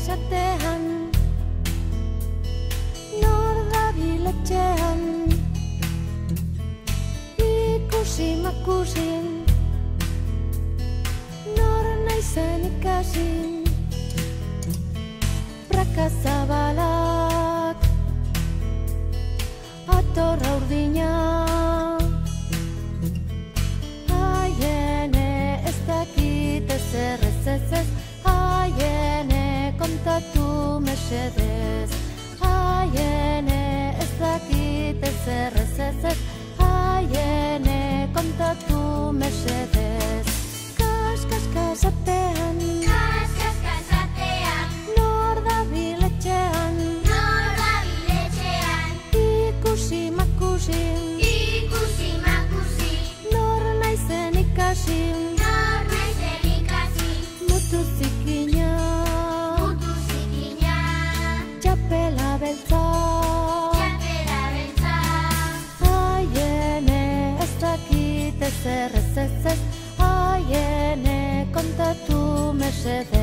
esatean, nor dabil etxean, ikusi makusin, nor naizen ikasin, praka zabalak, atorra urdina, haiene ez dakit ezer ez, haiene kontatu mesedez, haiene ez dakit ezer ez, haiene kontatu mesedez. Kas atean, nor dabil etxean, ikusi makusin, nor naizen ikasin, mutu zikina, txapela beltza, haiene ez dakit ezer ez, haiene kontatu mesedez.